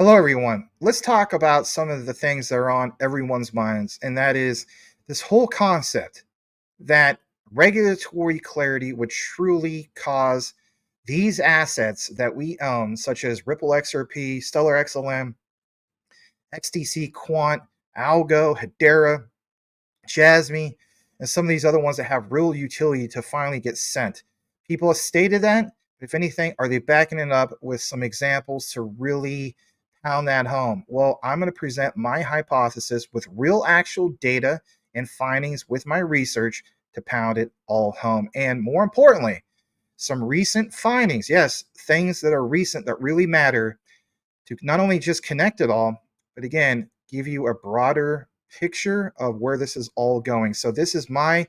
Hello, everyone. Let's talk about some of the things that are on everyone's minds, and that is this whole concept that regulatory clarity would truly cause these assets that we own, such as Ripple XRP, Stellar XLM, XDC Quant, Algo, Hedera, JASMY, and some of these other ones that have real utility to finally get sent. People have stated that. If anything, are they backing it up with some examples to really pound that home? Well, I'm going to present my hypothesis with real actual data and findings with my research to pound it all home. And more importantly, some recent findings. Yes, things that are recent that really matter to not only just connect it all, but again, give you a broader picture of where this is all going. So, this is my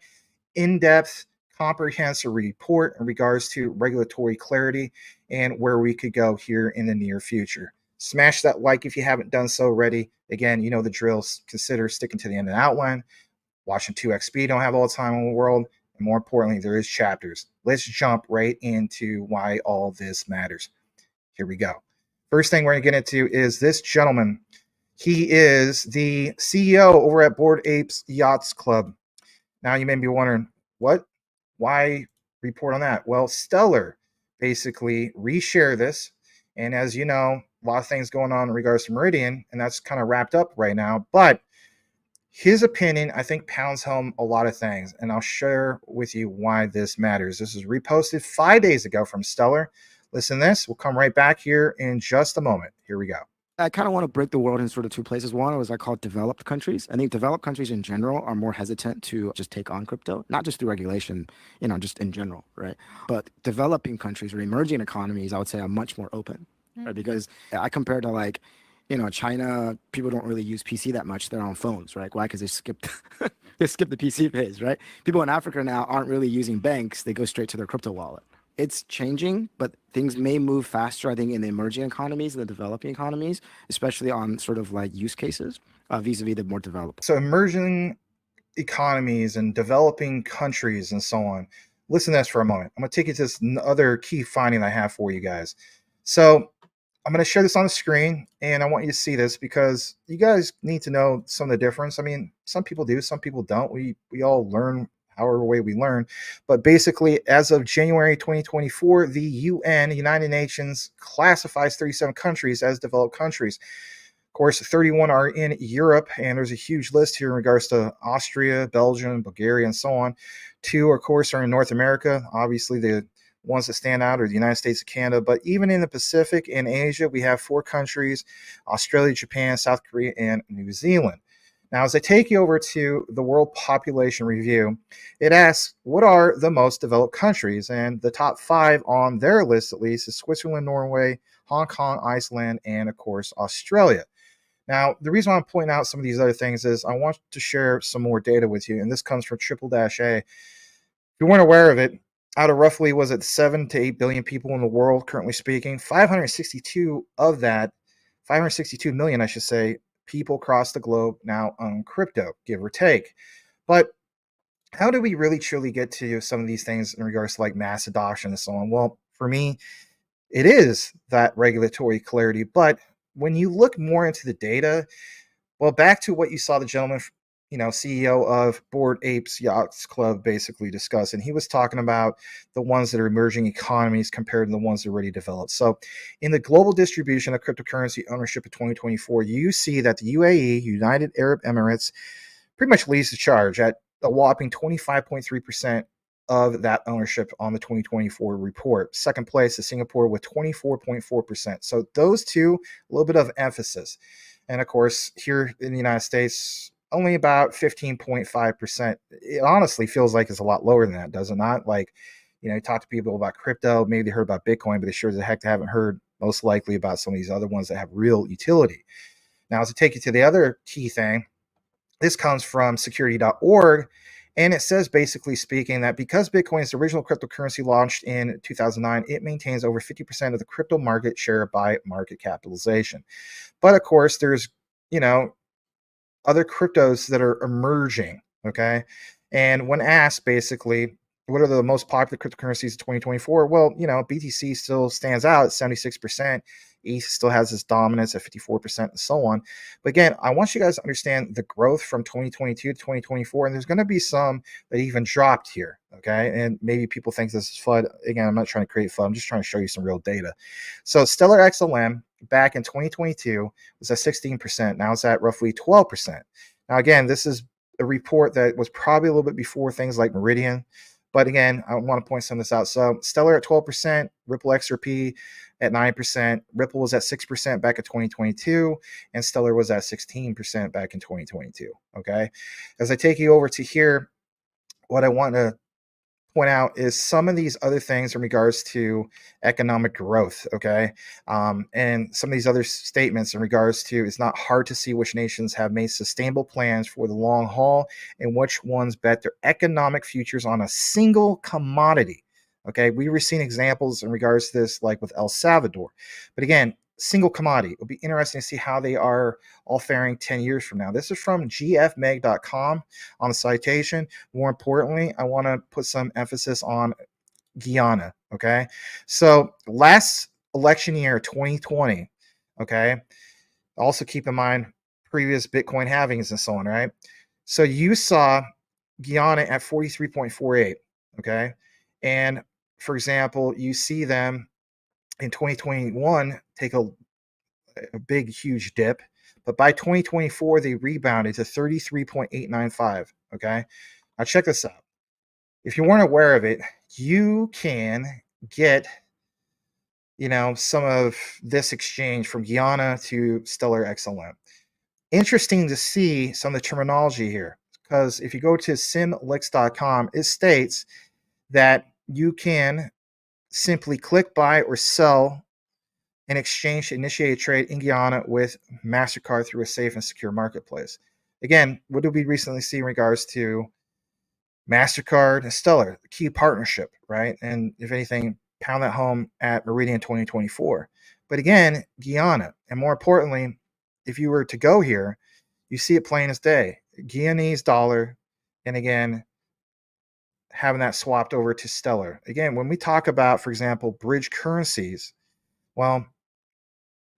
in depth, comprehensive report in regards to regulatory clarity and where we could go here in the near future. Smash that like if you haven't done so already. Again, you know the drills. Consider sticking to the end of the outline. Watching 2x speed, don't have all the time in the world. And more importantly, there is chapters. Let's jump right into why all this matters. Here we go. First thing we're going to get into is this gentleman. He is the CEO over at Bored Apes Yachts Club. Now you may be wondering, what? Why report on that? Well, Stellar basically reshare this. And as you know, a lot of things going on in regards to Meridian, and that's kind of wrapped up right now. But his opinion, I think, pounds home a lot of things. And I'll share with you why this matters. This was reposted 5 days ago from Stellar. Listen to this. We'll come right back here in just a moment. Here we go. I kind of want to break the world in sort of two places. One was I call it developed countries. I think developed countries in general are more hesitant to just take on crypto, not just through regulation, just in general, right? But developing countries or emerging economies, I would say, are much more open, right? Because I compare to China, people don't really use PC that much. They're on phones, right? Why? Because they skipped the PC phase, right? People in Africa now aren't really using banks. They go straight to their crypto wallet. It's changing, but things may move faster, I think, in the emerging economies and the developing economies, especially on sort of like use cases vis-a-vis the more developed. So emerging economies and developing countries and so on. Listen to this for a moment. I'm going to take you to this other key finding I have for you guys. So I'm going to share this on the screen, and I want you to see this because you guys need to know some of the difference. I mean, some people do, some people don't. We all learn however way we learn. But basically, as of January 2024, the UN, United Nations, classifies 37 countries as developed countries. Of course, 31 are in Europe, and there's a huge list here in regards to Austria, Belgium, Bulgaria, and so on. 2, of course, are in North America. Obviously, the ones that stand out are the United States and Canada. But even in the Pacific and Asia, we have 4 countries: Australia, Japan, South Korea, and New Zealand. Now, as I take you over to the World Population Review, it asks, what are the most developed countries? And the top 5 on their list, at least, is Switzerland, Norway, Hong Kong, Iceland, and, of course, Australia. Now, the reason why I'm pointing out some of these other things is I want to share some more data with you, and this comes from Triple-A. If you weren't aware of it, out of roughly, 7 to 8 billion people in the world, currently speaking, 562 of that, 562 million, I should say, people across the globe now own crypto, give or take. But how do we really truly get to some of these things in regards to like mass adoption and so on? Well, for me, it is that regulatory clarity. But when you look more into the data, well, back to what you saw the gentleman, CEO of Bored Apes Yachts Club basically discuss, and he was talking about the ones that are emerging economies compared to the ones that are already developed. So in the global distribution of cryptocurrency ownership of 2024, you see that the UAE, United Arab Emirates, pretty much leads the charge at a whopping 25.3% of that ownership on the 2024 report. Second place is Singapore with 24.4%. So those two, a little bit of emphasis. And of course, here in the United States, only about 15.5%. It honestly feels like it's a lot lower than that, does it not? Like, you talk to people about crypto, maybe they heard about Bitcoin, but they sure as the heck haven't heard most likely about some of these other ones that have real utility. Now, to take you to the other key thing, this comes from security.org, and it says, basically speaking, that because Bitcoin is the original cryptocurrency launched in 2009, it maintains over 50% of the crypto market share by market capitalization. But of course, there's, other cryptos that are emerging, okay? And when asked, basically, what are the most popular cryptocurrencies in 2024? Well, BTC still stands out at 76%. ETH still has its dominance at 54% and so on. But again, I want you guys to understand the growth from 2022 to 2024, and there's going to be some that even dropped here, okay? And maybe people think this is FUD. Again, I'm not trying to create FUD. I'm just trying to show you some real data. So Stellar XLM back in 2022 was at 16%. Now it's at roughly 12%. Now, again, this is a report that was probably a little bit before things like Meridian. But again, I want to point some of this out. So Stellar at 12%, Ripple XRP at 9%, Ripple was at 6% back in 2022, and Stellar was at 16% back in 2022. Okay. As I take you over to here, what I want to point out is some of these other things in regards to economic growth, okay? And some of these other statements in regards to it's not hard to see which nations have made sustainable plans for the long haul and which ones bet their economic futures on a single commodity. Okay, we were seeing examples in regards to this, like with El Salvador. But again, single commodity. It'll be interesting to see how they are all faring 10 years from now. This is from gfmeg.com on the citation. More importantly, I want to put some emphasis on Guyana. Okay. So last election year, 2020. Okay. Also keep in mind previous Bitcoin halvings and so on, right? So you saw Guyana at 43.48. Okay. And for example, you see them in 2021 take a big, huge dip. But by 2024, they rebounded to 33.895. Okay. Now, check this out. If you weren't aware of it, you can get, some of this exchange from Guyana to Stellar XLM. Interesting to see some of the terminology here, because if you go to simlix.com, it states that you can simply click buy or sell an exchange to initiate a trade in Guyana with MasterCard through a safe and secure marketplace. Again, what did we recently see in regards to MasterCard and Stellar, the key partnership, right? And if anything, pound that home at Meridian 2024. But again, Guyana, and more importantly, if you were to go here, you see it plain as day. Guyanese dollar, and again, having that swapped over to Stellar. Again, when we talk about, for example, bridge currencies, well,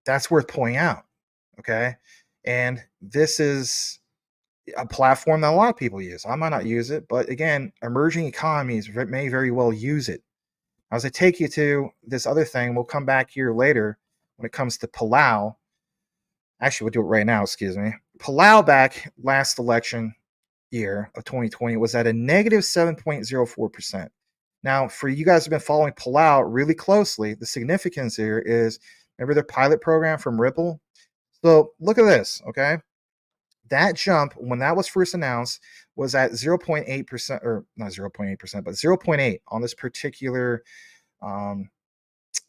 that's worth pointing out, okay? And this is a platform that a lot of people use. I might not use it, but again, emerging economies may very well use it. As I take you to this other thing, we'll come back here later when it comes to Palau. Actually, we'll do it right now, excuse me. Palau back last election year of 2020 was at a negative 7.04%. Now, for you guys who have been following Palau really closely, the significance here is, remember their pilot program from Ripple? So look at this, okay? That jump, when that was first announced, was at 0.8%, or not 0.8%, but 0.8 on this particular,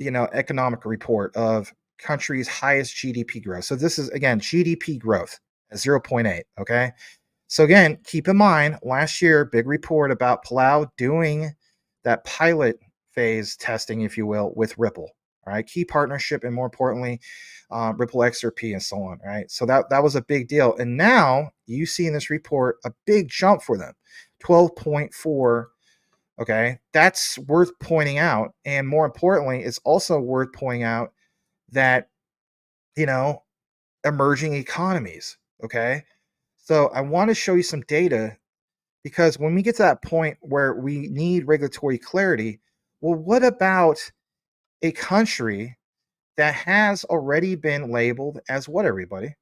economic report of country's highest GDP growth. So this is, again, GDP growth at 0.8, okay? So again, keep in mind, last year, big report about Palau doing that pilot phase testing, if you will, with Ripple. All right, key partnership, and more importantly, Ripple XRP and so on. Right, so that was a big deal. And now you see in this report a big jump for them, 12.4. Okay, that's worth pointing out, and more importantly, it's also worth pointing out that emerging economies. Okay, so I want to show you some data, because when we get to that point where we need regulatory clarity, well, what about a country that has already been labeled as what, everybody?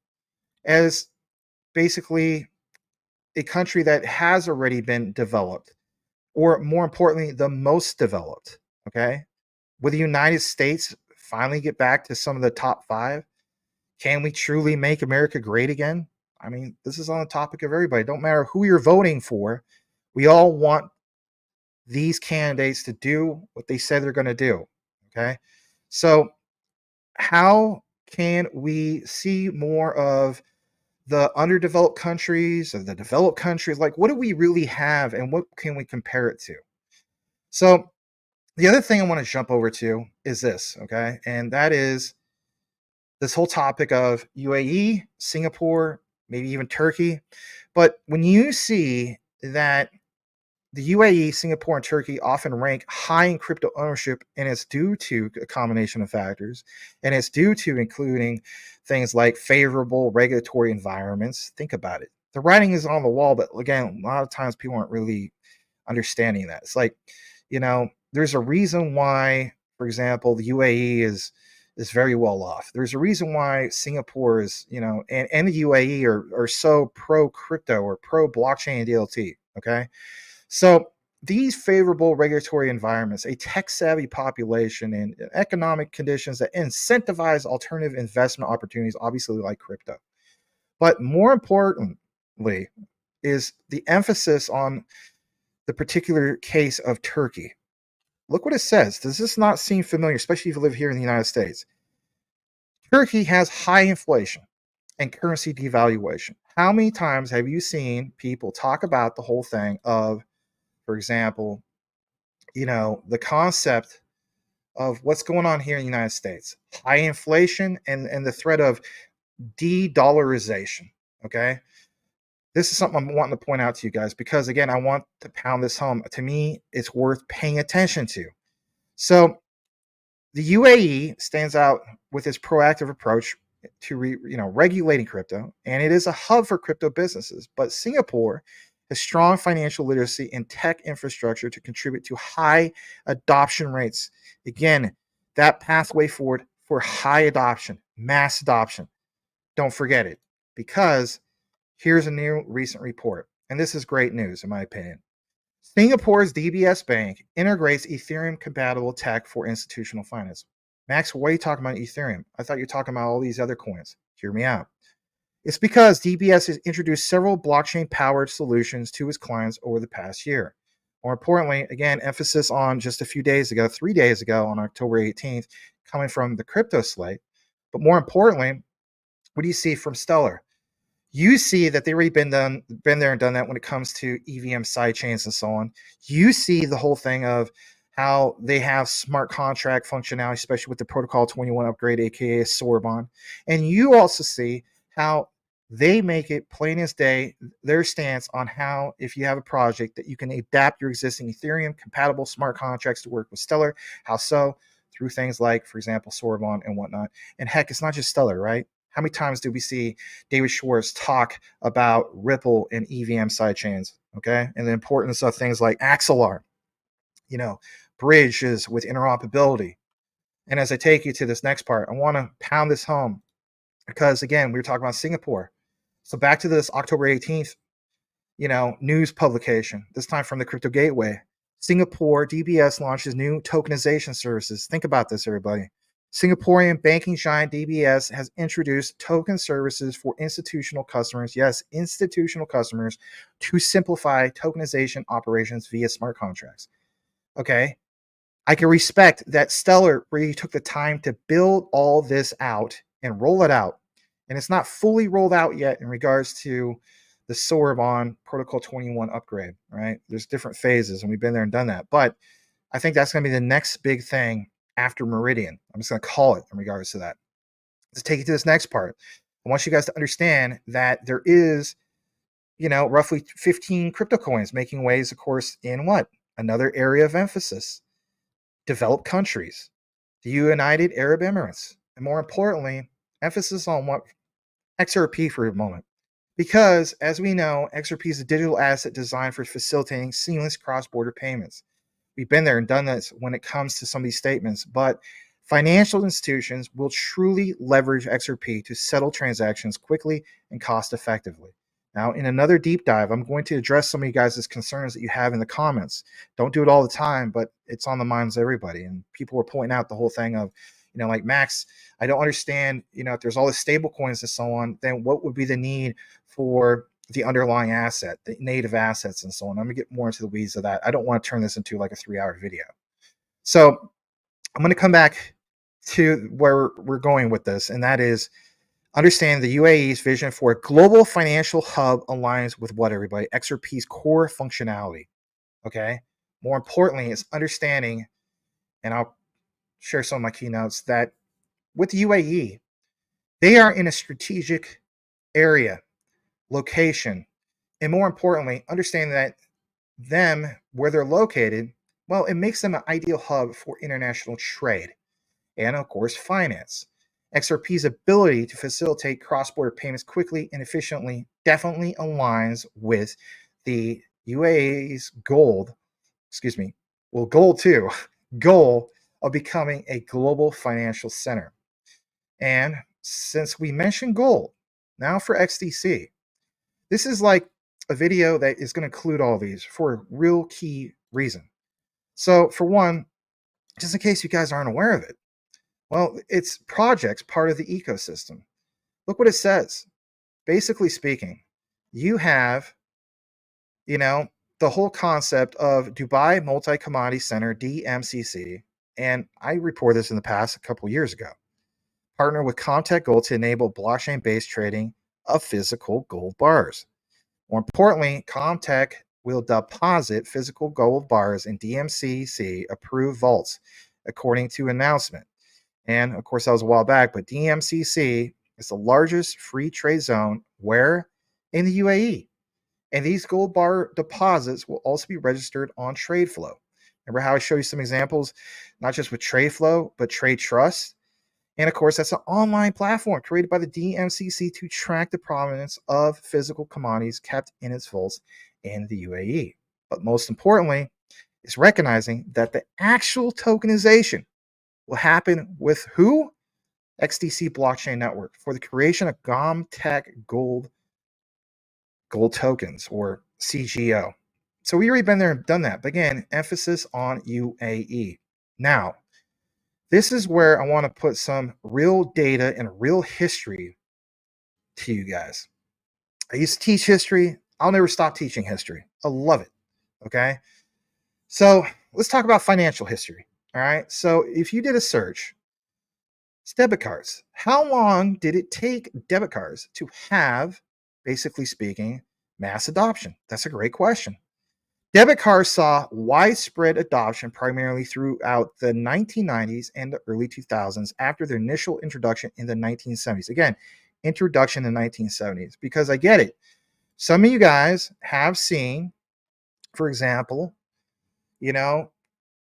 As basically a country that has already been developed, or more importantly, the most developed. Okay. Will the United States finally get back to some of the top five? Can we truly make America great again? I mean, this is on the topic of everybody. Don't matter who you're voting for. We all want these candidates to do what they said they're going to do. Okay. So, how can we see more of the underdeveloped countries or the developed countries? Like, what do we really have, and what can we compare it to? So, the other thing I want to jump over to is this, okay? And that is this whole topic of UAE, Singapore, maybe even Turkey. But when you see that the UAE, Singapore, and Turkey often rank high in crypto ownership, and it's due to a combination of factors, and it's due to including things like favorable regulatory environments. Think about it. The writing is on the wall, but again, a lot of times people aren't really understanding that. It's like, there's a reason why, for example, the UAE is very well off. There's a reason why Singapore is, and the UAE are so pro crypto or pro blockchain DLT. Okay. So these favorable regulatory environments, a tech-savvy population, and economic conditions that incentivize alternative investment opportunities, obviously like crypto. But more importantly is the emphasis on the particular case of Turkey. Look what it says. Does this not seem familiar, especially if you live here in the United States? Turkey has high inflation and currency devaluation. How many times have you seen people talk about the whole thing of, for example, the concept of what's going on here in the United States, high inflation and the threat of de-dollarization. Okay. This is something I'm wanting to point out to you guys because, again, I want to pound this home. To me, it's worth paying attention to. So the UAE stands out with its proactive approach to regulating crypto, and it is a hub for crypto businesses. But Singapore has strong financial literacy and tech infrastructure to contribute to high adoption rates. Again, that pathway forward for high adoption, mass adoption. Don't forget it, because here's a new recent report, and this is great news in my opinion. Singapore's DBS Bank integrates Ethereum-compatible tech for institutional finance. Max, why are you talking about Ethereum? I thought you were talking about all these other coins. Hear me out. It's because DBS has introduced several blockchain-powered solutions to its clients over the past year. More importantly, again, emphasis on just a few days ago, 3 days ago on October 18th, coming from the crypto slate. But more importantly, what do you see from Stellar? You see that they've already been there and done that when it comes to EVM sidechains and so on. You see the whole thing of how they have smart contract functionality, especially with the Protocol 21 upgrade, aka Soar. And you also see how they make it plain as day, their stance on how, if you have a project, that you can adapt your existing Ethereum compatible smart contracts to work with Stellar. How so? Through things like, for example, Soar and whatnot. And heck, it's not just Stellar, right? How many times do we see David Schwartz talk about Ripple and EVM sidechains, okay? And the importance of things like Axelar, bridges with interoperability. And as I take you to this next part, I want to pound this home because, again, we were talking about Singapore. So back to this October 18th, news publication, this time from the Crypto Gateway. Singapore DBS launches new tokenization services. Think about this, everybody. Singaporean banking giant DBS has introduced token services for institutional customers, yes, institutional customers, to simplify tokenization operations via smart contracts. Okay, I can respect that Stellar really took the time to build all this out and roll it out. And it's not fully rolled out yet in regards to the Soar Protocol 21 upgrade, right? There's different phases, and we've been there and done that. But I think that's going to be the next big thing after Meridian. I'm just going to call it in regards to that. Let's take you to this next part. I want you guys to understand that there is, roughly 15 crypto coins making waves, of course, in what? Another area of emphasis. Developed countries, the United Arab Emirates, and more importantly, emphasis on what? XRP for a moment. Because, as we know, XRP is a digital asset designed for facilitating seamless cross-border payments. We've been there and done this when it comes to some of these statements, but financial institutions will truly leverage XRP to settle transactions quickly and cost effectively. Now, in another deep dive, I'm going to address some of you guys' concerns that you have in the comments. Don't do it all the time, but it's on the minds of everybody. And people were pointing out the whole thing of, like, Max, I don't understand, if there's all the stable coins and so on, then what would be the need for the underlying asset, the native assets and so on? I'm gonna get more into the weeds of that. I don't want to turn this into like a 3-hour video. So I'm going to come back to where we're going with this, and that is understand the UAE's vision for a global financial hub aligns with what, everybody? XRP's core functionality. Okay. More importantly, is understanding, and I'll share some of my keynotes, that with the UAE, they are in a strategic area, location, and more importantly, understand that them where they're located, well, it makes them an ideal hub for international trade and, of course, finance. XRP's ability to facilitate cross-border payments quickly and efficiently definitely aligns with the UAE's gold too, goal of becoming a global financial center. And since we mentioned gold, now for XDC, this is like a video that is going to include all these for a real key reason. So, for one, just in case you guys aren't aware of it, well, it's projects part of the ecosystem. Look what it says. Basically speaking, you have, you know, the whole concept of Dubai Multi Commodity Center, DMCC, and I reported this in the past a couple years ago. Partner with ComTech Gold to enable blockchain-based trading of physical gold bars. More importantly, ComTech will deposit physical gold bars in DMCC approved vaults, according to announcement. And of course, that was a while back, but DMCC is the largest free trade zone where in the UAE. And these gold bar deposits will also be registered on TradeFlow. Remember how I showed you some examples, not just with TradeFlow, but Trade Trust? And of course, that's an online platform created by the DMCC to track the provenance of physical commodities kept in its vaults in the UAE. But most importantly, it's recognizing that the actual tokenization will happen with who? XDC blockchain network for the creation of ComTech Gold tokens, or CGO. So we already been there and done that. But again, emphasis on UAE. Now, this is where I want to put some real data and real history to you guys. I used to teach history. I'll never stop teaching history. I love it. Okay. So let's talk about financial history. All right. So if you did a search, it's debit cards. How long did it take debit cards to have, basically speaking, mass adoption? That's a great question. Debit cards saw widespread adoption primarily throughout the 1990s and the early 2000s after their initial introduction in the 1970s. Again, introduction in the 1970s, because I get it. Some of you guys have seen, for example,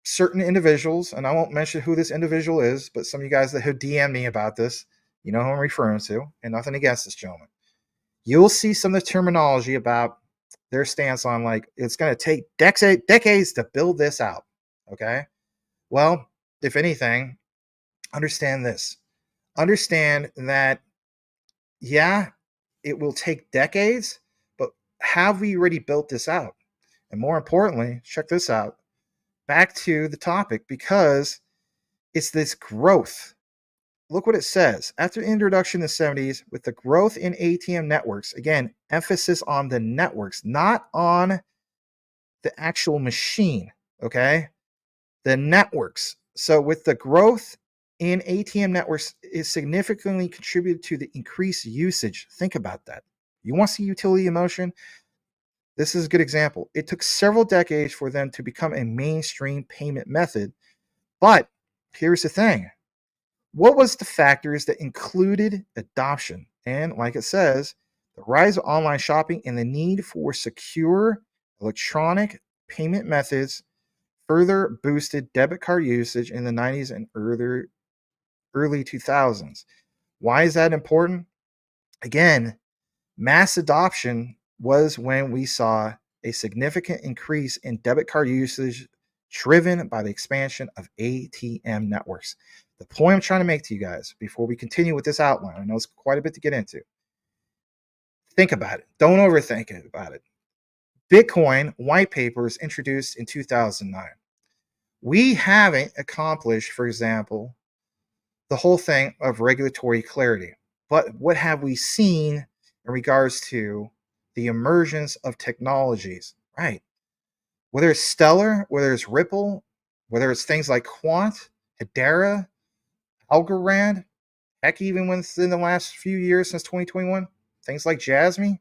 certain individuals, and I won't mention who this individual is, but some of you guys that have DM'd me about this, you know who I'm referring to, and nothing against this gentleman. You'll see some of the terminology about their stance on, like, it's going to take decades to build this out. Okay. Well, if anything, understand this. Understand that, yeah, it will take decades, but have we already built this out? And more importantly, check this out. Back to the topic, because it's this growth. Look what it says. After introduction in the 70s, with the growth in ATM networks, again, emphasis on the networks, not on the actual machine, okay? The networks. So with the growth in ATM networks, it significantly contributed to the increased usage. Think about that. You want to see utility in motion? This is a good example. It took several decades for them to become a mainstream payment method. But here's the thing. What was the factors that included adoption? And like it says, the rise of online shopping and the need for secure electronic payment methods further boosted debit card usage in the 90s and early 2000s. Why is that important? Again, mass adoption was when we saw a significant increase in debit card usage driven by the expansion of ATM networks. The point I'm trying to make to you guys before we continue with this outline, I know it's quite a bit to get into. Think about it. Don't overthink it about it. Bitcoin white papers introduced in 2009. We haven't accomplished, for example, the whole thing of regulatory clarity. But what have we seen in regards to the emergence of technologies, right? Whether it's Stellar, whether it's Ripple, whether it's things like Quant, Hedera, Algorand, heck, even within the last few years since 2021, things like JASMY.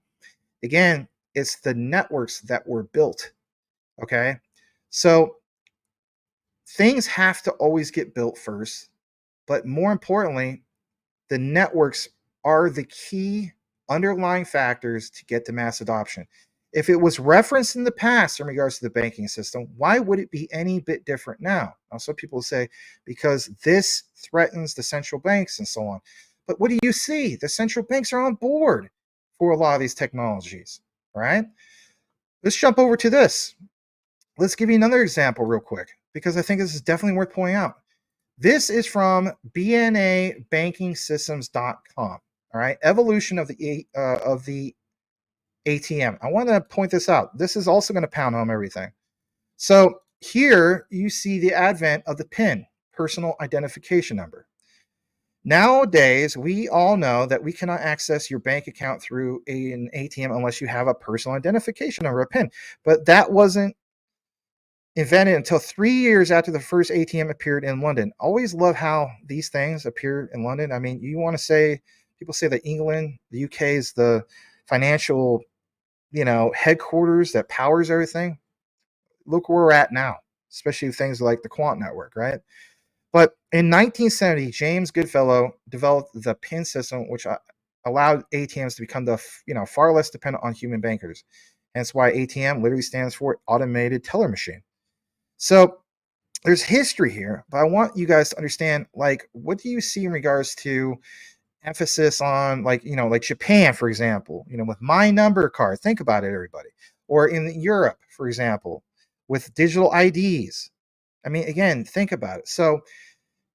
Again, it's the networks that were built, okay? So things have to always get built first, but more importantly, the networks are the key underlying factors to get to mass adoption. If it was referenced in the past in regards to the banking system, why would it be any bit different now? Now, some people say because this threatens the central banks and so on. But what do you see? The central banks are on board for a lot of these technologies, right? Let's jump over to this. Let's give you another example real quick, because I think this is definitely worth pointing out. This is from bnabankingsystems.com. All right, evolution of the ATM. I want to point this out. This is also going to pound home everything. So here you see the advent of the PIN, personal identification number. Nowadays, we all know that we cannot access your bank account through an ATM unless you have a personal identification number, a PIN. But that wasn't invented until 3 years after the first ATM appeared in London. Always love how these things appear in London. I mean, you want to say, people say that England, the UK is the financial, headquarters that powers everything. Look where we're at now, especially things like the quant network, right? But in 1970, James Goodfellow developed the PIN system, which allowed ATMs to become far less dependent on human bankers. Hence why ATM literally stands for automated teller machine. So there's history here, but I want you guys to understand, what do you see in regards to emphasis on, like Japan, for example, with my number card. Think about it, everybody. Or in Europe, for example, with digital IDs. I mean, again, think about it. So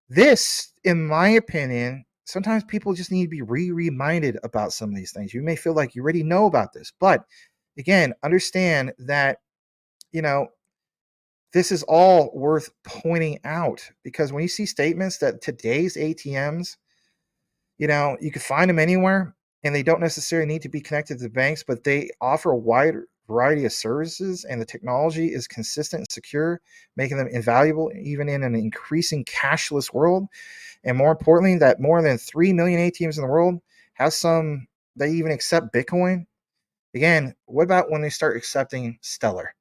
this, in my opinion, sometimes people just need to be reminded about some of these things. You may feel like you already know about this, but again, understand that, this is all worth pointing out, because when you see statements that today's ATMs, you can find them anywhere, and they don't necessarily need to be connected to the banks, but they offer a wide variety of services, and the technology is consistent and secure, making them invaluable even in an increasing cashless world. And more importantly, that more than 3 million ATMs in the world have they even accept Bitcoin. Again, what about when they start accepting Stellar?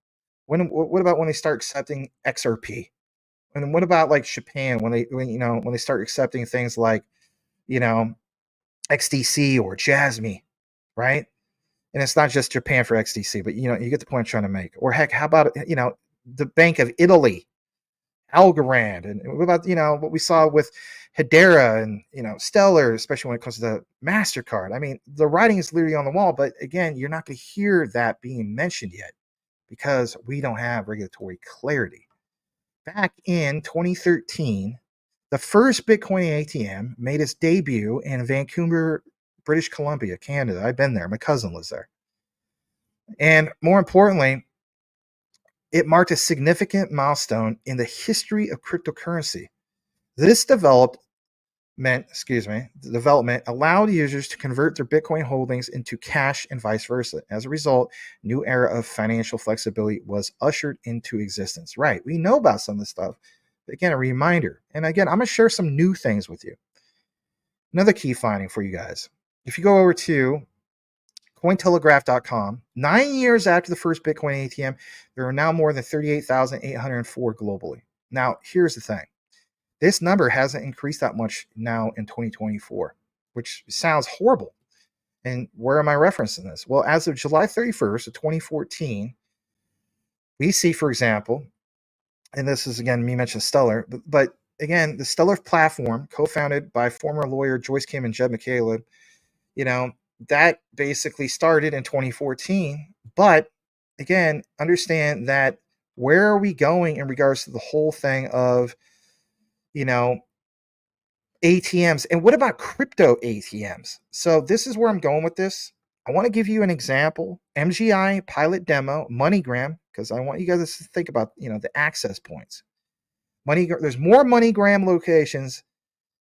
What about when they start accepting XRP? And what about like Japan when they start accepting things like XDC or JASMY, right? And it's not just Japan for XDC, but you get the point I'm trying to make. Or heck, how about the Bank of Italy, Algorand, and what about what we saw with Hedera and Stellar, especially when it comes to the MasterCard. I mean, the writing is literally on the wall, but again, you're not going to hear that being mentioned yet because we don't have regulatory clarity. Back in 2013, the first Bitcoin ATM made its debut in Vancouver, British Columbia, Canada. I've been there. My cousin lives there. And more importantly, it marked a significant milestone in the history of cryptocurrency. This development allowed users to convert their Bitcoin holdings into cash and vice versa. As a result, a new era of financial flexibility was ushered into existence. Right. We know about some of this stuff. But again, a reminder. And again, I'm going to share some new things with you. Another key finding for you guys. If you go over to Cointelegraph.com, 9 years after the first Bitcoin ATM, there are now more than 38,804 globally. Now, here's the thing. This number hasn't increased that much now in 2024, which sounds horrible. And where am I referencing this? Well, as of July 31st of 2014, we see, for example, and this is, again, me mentioning Stellar, but again, the Stellar platform, co-founded by former lawyer Joyce Kim and Jed McCaleb, that basically started in 2014. But again, understand that where are we going in regards to the whole thing of ATMs, and what about crypto ATMs? So this is where I'm going with this. I want to give you an example, MGI pilot demo, Monegram, because I want you guys to think about, the access points. There's more Monegram locations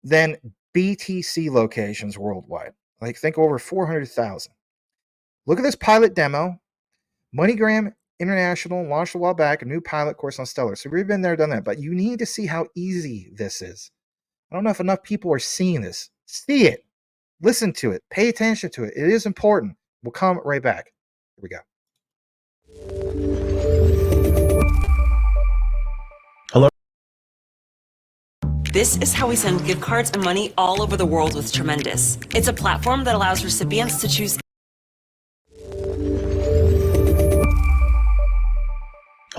than BTC locations worldwide. Like, think over 400,000. Look at this pilot demo. Monegram International launched a while back a new pilot course on Stellar. So we've been there, done that. But you need to see how easy this is. I don't know if enough people are seeing this. See it. Listen to it. Pay attention to it. It is important. We'll come right back. Here we go. Hello. This is how we send gift cards and money all over the world with Tremendous. It's a platform that allows recipients to choose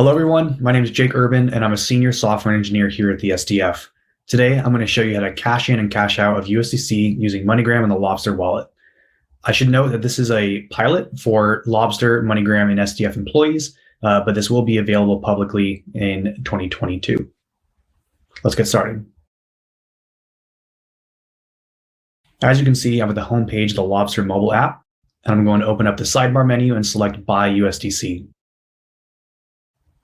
Hello everyone, my name is Jake Urban and I'm a senior software engineer here at the SDF. Today I'm going to show you how to cash in and cash out of USDC using MoneyGram and the Lobster wallet. I should note that this is a pilot for Lobster, MoneyGram, and SDF employees, but this will be available publicly in 2022. Let's get started. As you can see, I'm at the home page of the Lobster mobile app, and I'm going to open up the sidebar menu and select Buy USDC.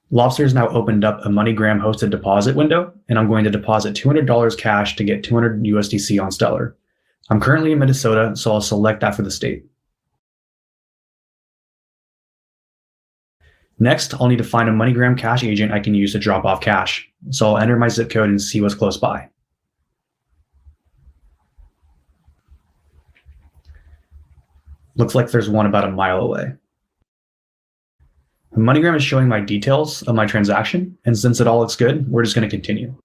Lobster has now opened up a MoneyGram hosted deposit window, and I'm going to deposit $200 cash to get 200 USDC on Stellar. I'm currently in Minnesota, so I'll select that for the state. Next, I'll need to find a MoneyGram cash agent I can use to drop off cash. So I'll enter my zip code and see what's close by. Looks like there's one about a mile away. MoneyGram is showing my details of my transaction, and since it all looks good, we're just going to continue.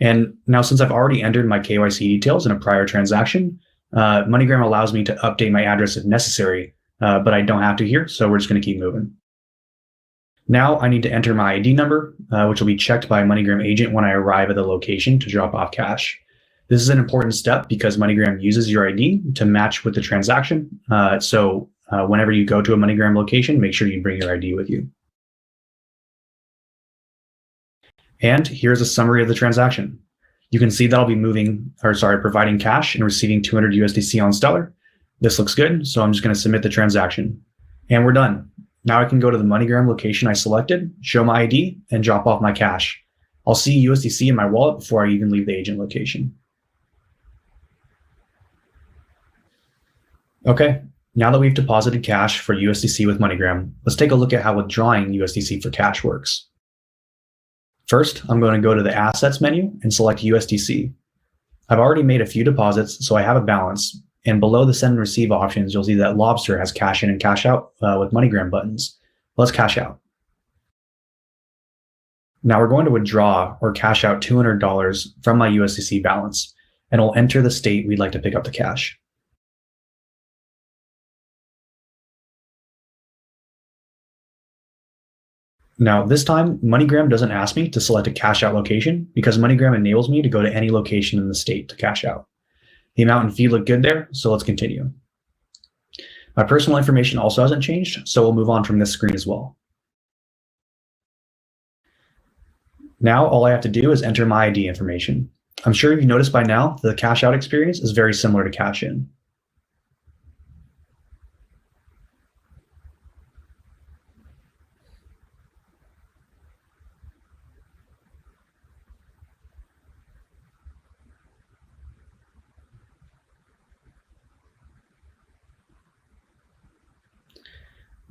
And now since I've already entered my KYC details in a prior transaction, MoneyGram allows me to update my address if necessary, but I don't have to here, so we're just going to keep moving. Now I need to enter my ID number, which will be checked by a MoneyGram agent when I arrive at the location to drop off cash. This is an important step because MoneyGram uses your ID to match with the transaction, so whenever you go to a MoneyGram location, make sure you bring your ID with you. And here's a summary of the transaction. You can see that I'll be providing cash and receiving 200 USDC on Stellar. This looks good, so I'm just going to submit the transaction. And we're done. Now I can go to the MoneyGram location I selected, show my ID, and drop off my cash. I'll see USDC in my wallet before I even leave the agent location. Okay. Now that we've deposited cash for USDC with MoneyGram, let's take a look at how withdrawing USDC for cash works. First, I'm going to go to the Assets menu and select USDC. I've already made a few deposits, so I have a balance. And below the Send and Receive options, you'll see that Lobster has Cash In and Cash Out with MoneyGram buttons. Let's cash out. Now we're going to withdraw or cash out $200 from my USDC balance, and we'll enter the state we'd like to pick up the cash. Now, this time, MoneyGram doesn't ask me to select a cash out location because MoneyGram enables me to go to any location in the state to cash out. The amount and fee look good there, so let's continue. My personal information also hasn't changed, so we'll move on from this screen as well. Now, all I have to do is enter my ID information. I'm sure you've noticed by now that the cash out experience is very similar to cash in.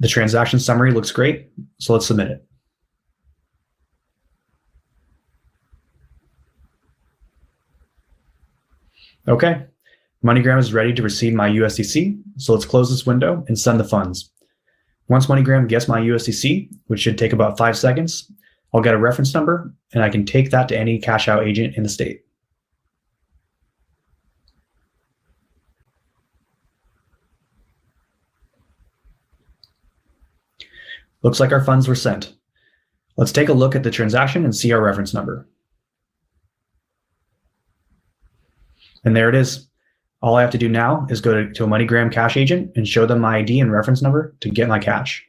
The transaction summary looks great, so let's submit it. Okay, MoneyGram is ready to receive my USDC, so let's close this window and send the funds. Once MoneyGram gets my USDC, which should take about 5 seconds, I'll get a reference number and I can take that to any cash out agent in the state. Looks like our funds were sent. Let's take a look at the transaction and see our reference number. And there it is. All I have to do now is go to a MoneyGram cash agent and show them my ID and reference number to get my cash.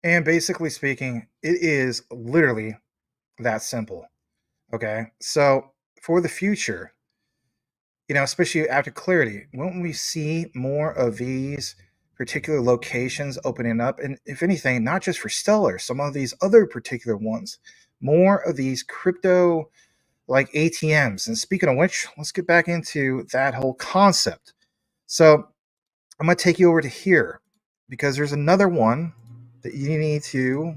And basically speaking, it is literally that simple. Okay. So for the future, especially after clarity, won't we see more of these particular locations opening up? And if anything, not just for Stellar, some of these other particular ones, more of these crypto like ATMs. And speaking of which, let's get back into that whole concept. So I'm going to take you over to here because there's another one that you need to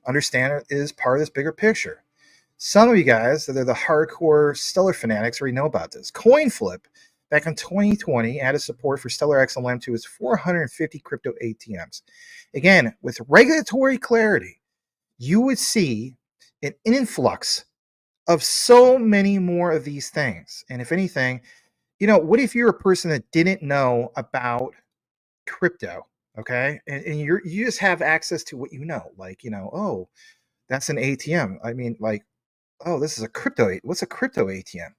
understand is part of this bigger picture. Some of you guys that are the hardcore Stellar fanatics already know about this. CoinFlip, back in 2020, added support for Stellar XLM to its 450 crypto ATMs. Again, with regulatory clarity, you would see an influx of so many more of these things. And if anything, what if you're a person that didn't know about crypto? Okay. And you just have access to what like, oh, that's an ATM. I mean, like, oh, this is a crypto. What's a crypto ATM?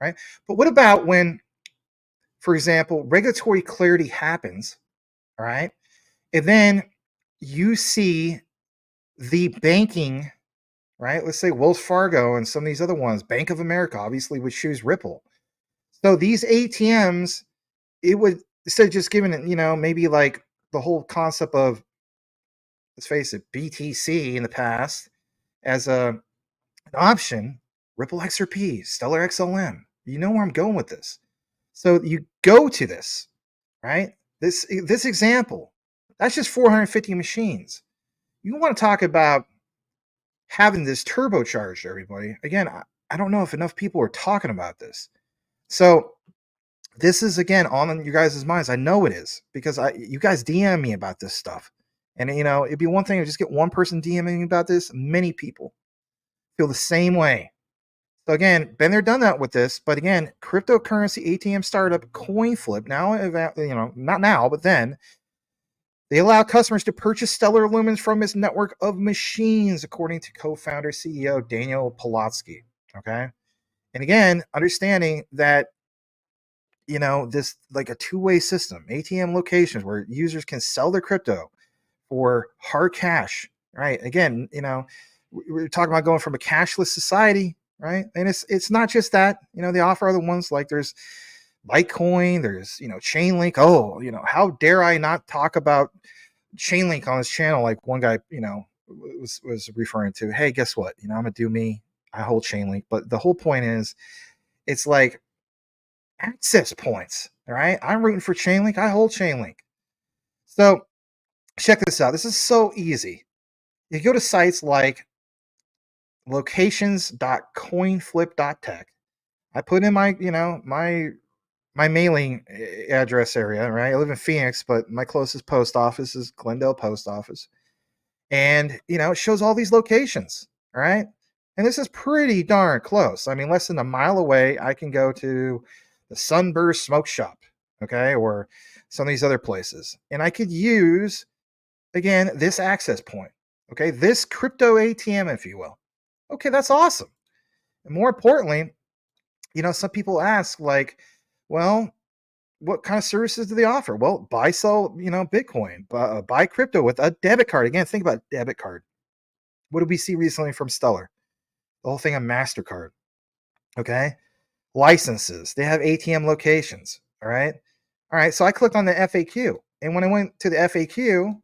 Right. But what about when, for example, regulatory clarity happens, all right? And then you see the banking, right? Let's say Wells Fargo and some of these other ones, Bank of America, obviously would choose Ripple. So these ATMs, it would, instead of just giving it, maybe like the whole concept of, let's face it, BTC in the past as an option, Ripple XRP, Stellar XLM. You know where I'm going with this. So you go to this, right? This example, that's just 450 machines. You want to talk about having this turbocharged, everybody. Again, I don't know if enough people are talking about this. So this is, again, on you guys' minds. I know it is, because you guys DM me about this stuff. And, it'd be one thing to just get one person DMing me about this. Many people feel the same way. So again, been there, done that with this. But again, cryptocurrency ATM startup CoinFlip, now, not now, but then, they allow customers to purchase stellar lumens from its network of machines, according to co-founder CEO Daniel Polotsky. Okay. And again, understanding that, this like a two-way system, ATM locations where users can sell their crypto for hard cash, right? Again, we're talking about going from a cashless society, right? And it's not just that, they offer other ones, like there's Litecoin, there's, Chainlink. Oh, how dare I not talk about Chainlink on his channel? Like one guy, was referring to, hey, guess what? I'm gonna do me. I hold Chainlink, but the whole point is, it's like access points. All right, I'm rooting for Chainlink. I hold Chainlink. So check this out. This is so easy. You go to sites like locations.coinflip.tech. I put in my, my mailing address area, right? I live in Phoenix, but my closest post office is Glendale Post Office. And, it shows all these locations, all right? And this is pretty darn close. I mean, less than a mile away, I can go to the Sunburst Smoke Shop, okay? Or some of these other places. And I could use, again, this access point, okay? This crypto ATM, if you will. Okay, that's awesome. And more importantly, some people ask, like, well, what kind of services do they offer? Well, buy, sell, Bitcoin, buy crypto with a debit card. Again, think about debit card. What did we see recently from Stellar? The whole thing on MasterCard. Okay. Licenses. They have ATM locations. All right. All right. So I clicked on the FAQ. And when I went to the FAQ,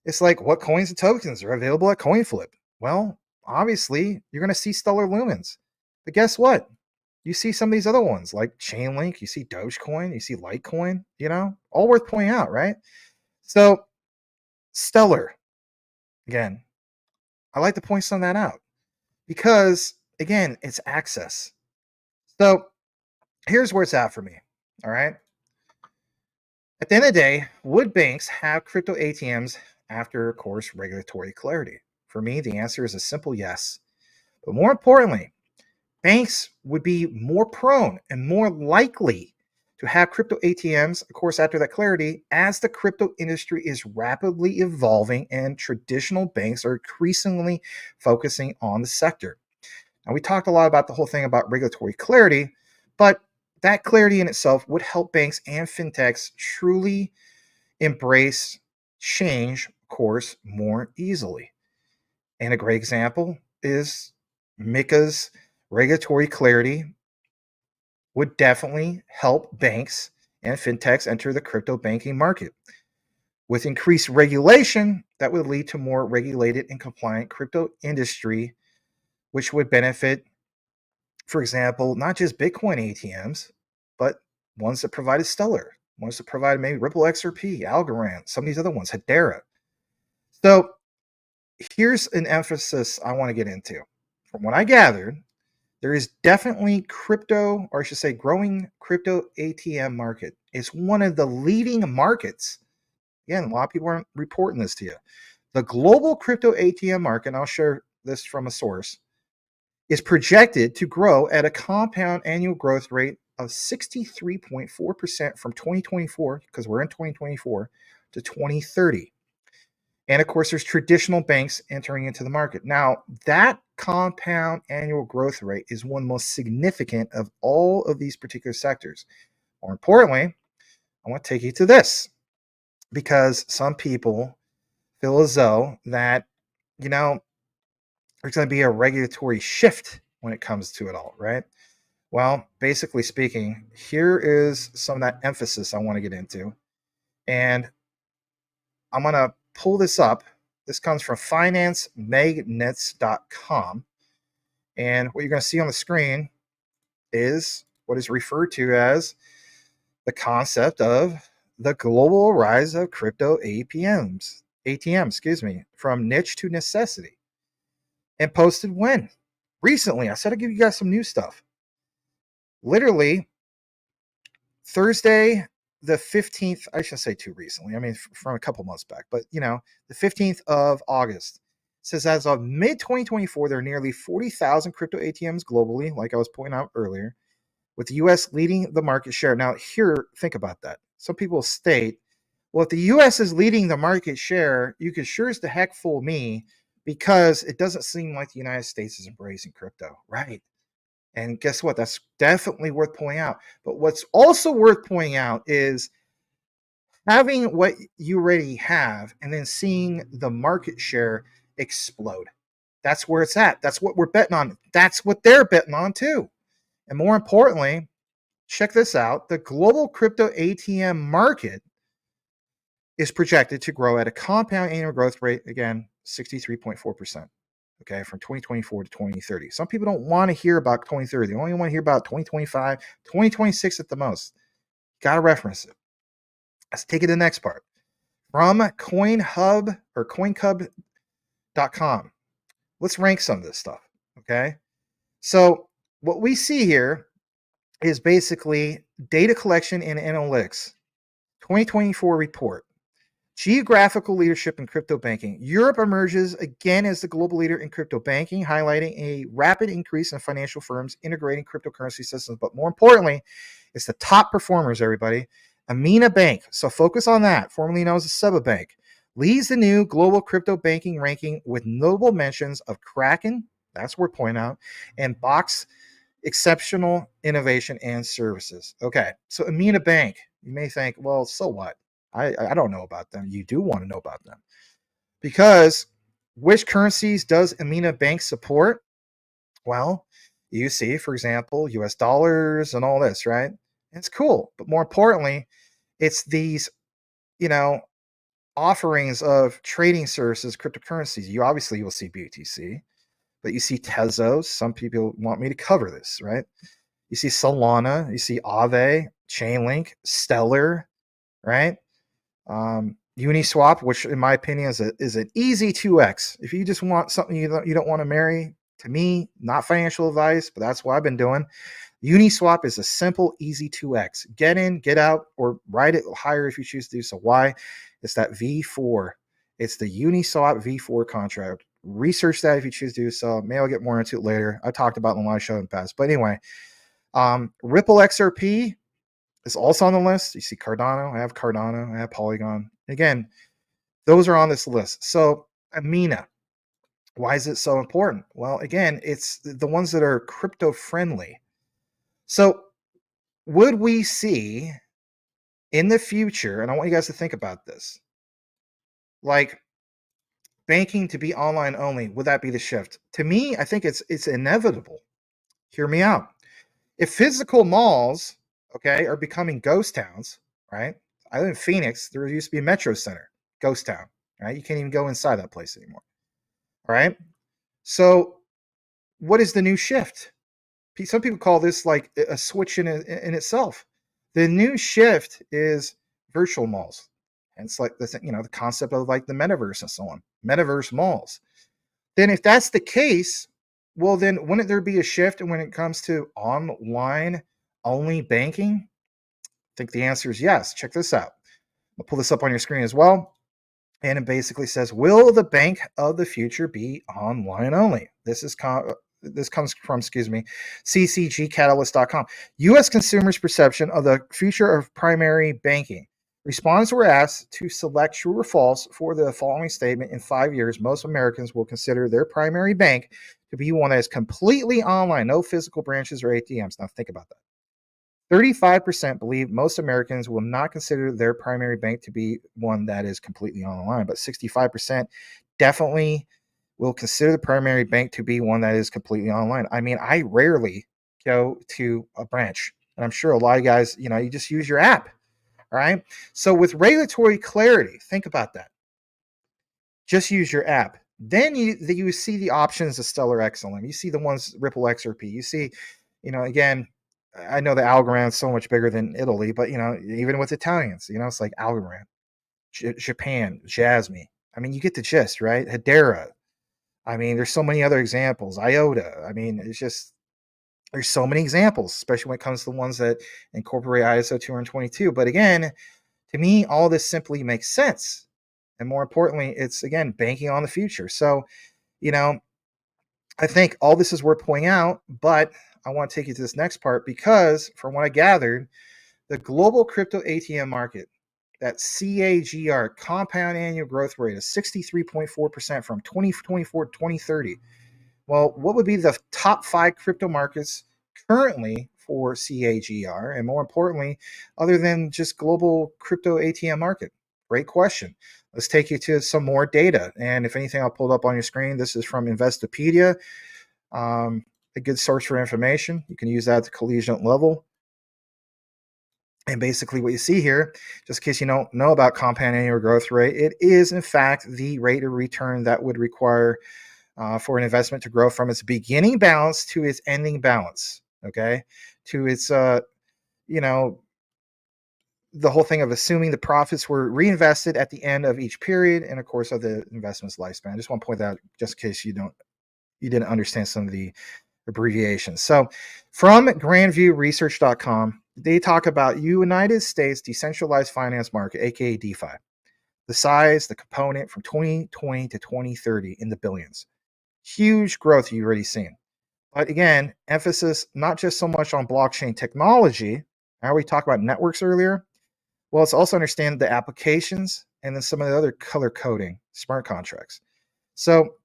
it's like, what coins and tokens are available at CoinFlip? Well, obviously, you're going to see Stellar Lumens. But guess what? You see some of these other ones like Chainlink, you see Dogecoin, you see Litecoin, all worth pointing out, right? So Stellar, again, I like to point some of that out because, again, it's access. So here's where it's at for me, all right? At the end of the day, would banks have crypto ATMs after, of course, regulatory clarity? For me, the answer is a simple yes. But more importantly, banks would be more prone and more likely to have crypto ATMs, of course, after that clarity, as the crypto industry is rapidly evolving and traditional banks are increasingly focusing on the sector. Now, we talked a lot about the whole thing about regulatory clarity, but that clarity in itself would help banks and fintechs truly embrace change, of course, more easily. And a great example is MiCA's regulatory clarity would definitely help banks and fintechs enter the crypto banking market. With increased regulation, that would lead to more regulated and compliant crypto industry, which would benefit, for example, not just Bitcoin ATMs, but ones that provided Stellar, ones that provided maybe Ripple XRP, Algorand, some of these other ones, Hedera. So here's an emphasis I want to get into. From what I gathered, there is definitely crypto, or I should say growing crypto ATM market. It's one of the leading markets. Again, a lot of people aren't reporting this to you. The global crypto ATM market, and I'll share this from a source, is projected to grow at a compound annual growth rate of 63.4% from 2024, because we're in 2024, to 2030. And of course, there's traditional banks entering into the market. Now, that compound annual growth rate is one most significant of all of these particular sectors. More importantly, I want to take you to this, because some people feel as though that, there's going to be a regulatory shift when it comes to it all, right? Well, basically speaking, here is some of that emphasis I want to get into. And I'm going to pull this up. This comes from financemagnets.com. And what you're going to see on the screen is what is referred to as the concept of the global rise of crypto ATMs, from niche to necessity. And posted when? Recently. I said I'd give you guys some new stuff. Literally, Thursday, the 15th, I shouldn't say too recently, I mean, from a couple months back, but the 15th of August. It says as of mid 2024, there are nearly 40,000 crypto ATMs globally, like I was pointing out earlier, with the US leading the market share. Now, here, think about that. Some people state, well, if the US is leading the market share, you could sure as the heck fool me, because it doesn't seem like the United States is embracing crypto, right? And guess what? That's definitely worth pointing out. But what's also worth pointing out is having what you already have and then seeing the market share explode. That's where it's at. That's what we're betting on. That's what they're betting on too. And more importantly, check this out. The global crypto ATM market is projected to grow at a compound annual growth rate, again, 63.4%. Okay, from 2024 to 2030. Some people don't want to hear about 2030. They only want to hear about 2025, 2026 at the most. Got to reference it. Let's take it to the next part. From CoinHub or CoinCub.com. Let's rank some of this stuff. Okay, so what we see here is basically data collection and analytics. 2024 report. Geographical leadership in crypto banking. Europe emerges again as the global leader in crypto banking, highlighting a rapid increase in financial firms integrating cryptocurrency systems. But more importantly, it's the top performers, everybody. Amina Bank, so focus on that, formerly known as the Seba Bank, leads the new global crypto banking ranking with notable mentions of Kraken, that's worth pointing out, and Box exceptional innovation and services. Okay, so Amina Bank, you may think, well, so what? I don't know about them. You do want to know about them. Because which currencies does Amina Bank support? Well, you see, for example, US dollars and all this, right? It's cool. But more importantly, it's these, offerings of trading services, cryptocurrencies. You will see BTC, but you see Tezos. Some people want me to cover this, right? You see Solana, you see Aave, Chainlink, Stellar, right? Uniswap, which in my opinion is an easy 2x. If you just want something you don't want to marry, to me, not financial advice, but that's what I've been doing. Uniswap is a simple, easy 2x. Get in, get out, or ride it higher if you choose to do so. Why? It's that V4. It's the Uniswap V4 contract. Research that if you choose to do so. Maybe I'll get more into it later. I talked about it in the live show in the past. But anyway, Ripple XRP is also on the list. You see Cardano. I have Cardano. I have Polygon. Again, those are on this list. So Amina, why is it so important? Well, again, it's the ones that are crypto friendly. So would we see in the future, and I want you guys to think about this, like banking to be online only, would that be the shift? To me, I think it's inevitable. Hear me out. If physical malls, okay, are becoming ghost towns, right? I live in Phoenix. There used to be a Metro Center, ghost town, right? You can't even go inside that place anymore, all right? So what is the new shift? Some people call this like a switch in itself. The new shift is virtual malls. And it's like the concept of like the metaverse and so on, metaverse malls. Then if that's the case, well, then wouldn't there be a shift when it comes to online only banking? I think the answer is yes. Check this out. I'll pull this up on your screen as well. And it basically says, will the bank of the future be online only? This is this comes from, ccgcatalyst.com. U.S. consumers' perception of the future of primary banking. Respondents were asked to select true or false for the following statement. In 5 years, most Americans will consider their primary bank to be one that is completely online, no physical branches or ATMs. Now think about that. 35% believe most Americans will not consider their primary bank to be one that is completely online, but 65% definitely will consider the primary bank to be one that is completely online. I mean, I rarely go to a branch, and I'm sure a lot of guys, you just use your app. All right. So with regulatory clarity, think about that. Just use your app. Then you see the options of Stellar XLM. You see the ones Ripple XRP. You see, again, I know the Algorand is so much bigger than Italy, but even with Italians, it's like Algorand, Japan, JASMY. I mean, you get the gist, right? Hedera. I mean, there's so many other examples. IOTA. I mean, there's so many examples, especially when it comes to the ones that incorporate ISO 222. But again, to me, all this simply makes sense. And more importantly, it's, again, banking on the future. So, I think all this is worth pointing out, but I want to take you to this next part because from what I gathered, the global crypto ATM market, that CAGR, compound annual growth rate, is 63.4% from 2024 to 2030. Well, what would be the top 5 crypto markets currently for CAGR? And more importantly, other than just global crypto ATM market? Great question. Let's take you to some more data. And if anything, I'll pull it up on your screen. This is from Investopedia, a good source for information. You can use that at the collegiate level. And basically what you see here, just in case you don't know about compound annual growth rate, it is, in fact, the rate of return that would require for an investment to grow from its beginning balance to its ending balance, okay? To its, the whole thing of assuming the profits were reinvested at the end of each period and, of course, of the investment's lifespan. I just want to point that out just in case you didn't understand some of the abbreviations. So from GrandViewResearch.com, they talk about United States decentralized finance market, aka DeFi. The size, the component from 2020 to 2030 in the billions. Huge growth you've already seen. But again, emphasis not just so much on blockchain technology. How we talked about networks earlier. Well, it's also understand the applications and then some of the other color coding, smart contracts. So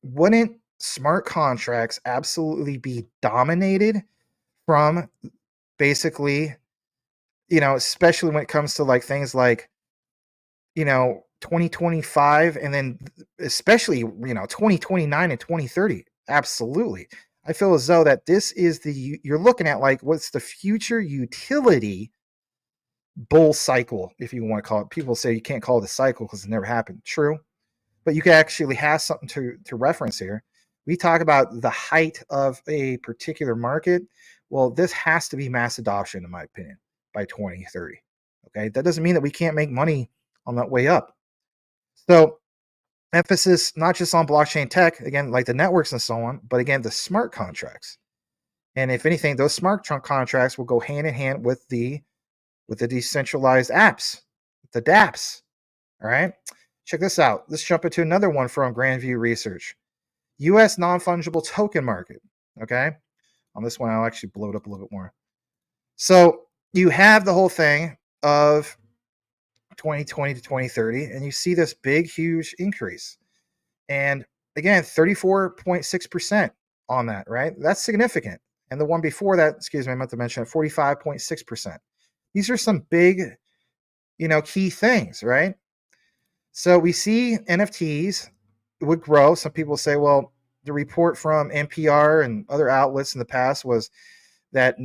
wouldn't smart contracts absolutely be dominated from basically, especially when it comes to like things like, 2025 and then especially, 2029 and 2030. Absolutely. I feel as though that this is you're looking at like what's the future utility bull cycle, if you want to call it. People say you can't call it a cycle because it never happened. True. But you can actually have something to reference here. We talk about the height of a particular market. Well, this has to be mass adoption, in my opinion, by 2030. Okay. That doesn't mean that we can't make money on that way up. So emphasis not just on blockchain tech, again, like the networks and so on, but again, the smart contracts. And if anything, those smart contracts will go hand in hand with the decentralized apps, the dApps. All right. Check this out. Let's jump into another one from GrandView Research. U.S. non-fungible token market. Okay. On this one, I'll actually blow it up a little bit more. So you have the whole thing of 2020 to 2030, and you see this big, huge increase. And again, 34.6% on that, right? That's significant. And the one before that, I meant to mention 45.6%. These are some big, key things, right? So we see NFTs would grow. Some people say, well, the report from NPR and other outlets in the past was that,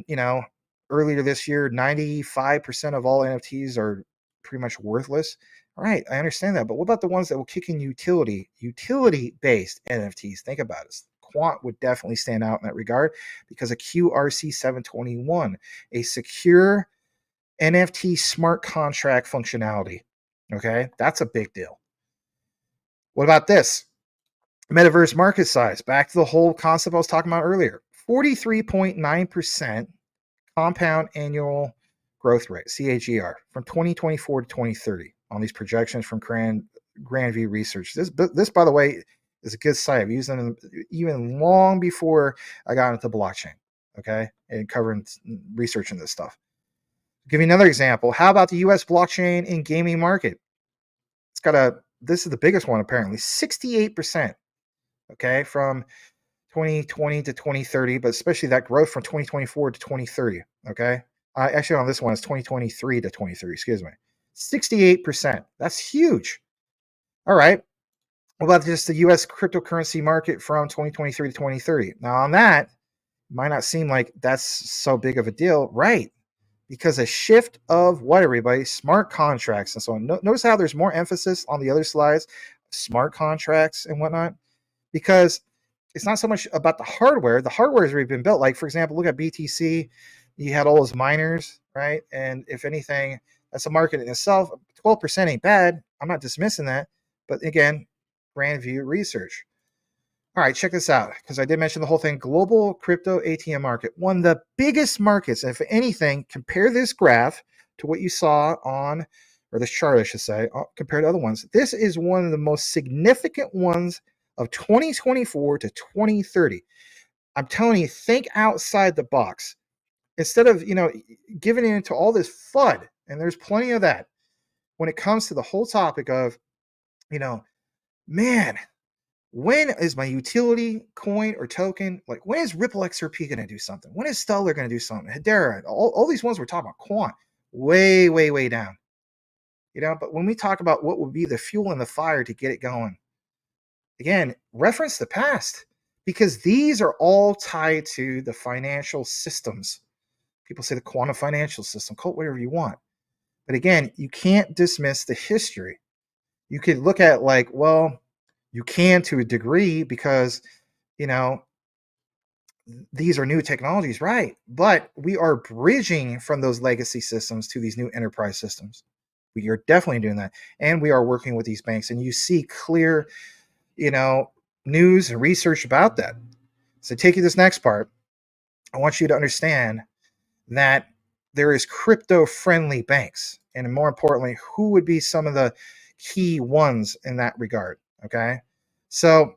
earlier this year, 95% of all NFTs are pretty much worthless. All right, I understand that. But what about the ones that will kick in utility-based NFTs? Think about it. Quant would definitely stand out in that regard because a QRC 721, a secure NFT smart contract functionality. Okay, that's a big deal. What about this? Metaverse market size. Back to the whole concept I was talking about earlier. 43.9% compound annual growth rate, CAGR, from 2024 to 2030 on these projections from GrandView Research. This, by the way, is a good site. I've used them even long before I got into blockchain, okay, and covering researching this stuff. I'll give you another example. How about the US blockchain and gaming market? It's got this is the biggest one apparently, 68%, okay, from 2020 to 2030, but especially that growth from 2024 to 2030, okay? Actually, on this one, it's 2023 to 2030, excuse me. 68%. That's huge. All right. What about just the US cryptocurrency market from 2023 to 2030? Now, on that, it might not seem like that's so big of a deal, right? Because a shift of what, everybody? Smart contracts and so on. Notice how there's more emphasis on the other slides, smart contracts and whatnot, because it's not so much about the hardware. The hardware has already been built. Like, for example, look at BTC. You had all those miners, right? And if anything, that's a market in itself. 12% ain't bad. I'm not dismissing that. But again, GrandView research. All right, check this out, because I did mention the whole thing. Global crypto ATM market, one of the biggest markets. If anything, compare this graph to what you saw on, or this chart, I should say, compared to other ones. This is one of the most significant ones of 2024 to 2030. I'm telling you, think outside the box. Instead of, giving into all this FUD, and there's plenty of that, when it comes to the whole topic of, man, when is my utility coin or token, like when is Ripple XRP going to do something? When is Stellar going to do something? Hedera, all these ones we're talking about, quant, way, way, way down. But when we talk about what would be the fuel in the fire to get it going, again, reference the past, because these are all tied to the financial systems. People say the quantum financial system, call it whatever you want. But again, you can't dismiss the history. You could look at you can to a degree because, these are new technologies, right? But we are bridging from those legacy systems to these new enterprise systems. We are definitely doing that. And we are working with these banks. And you see clear, news and research about that. So take you to this next part. I want you to understand that there is crypto-friendly banks. And more importantly, who would be some of the key ones in that regard, okay? So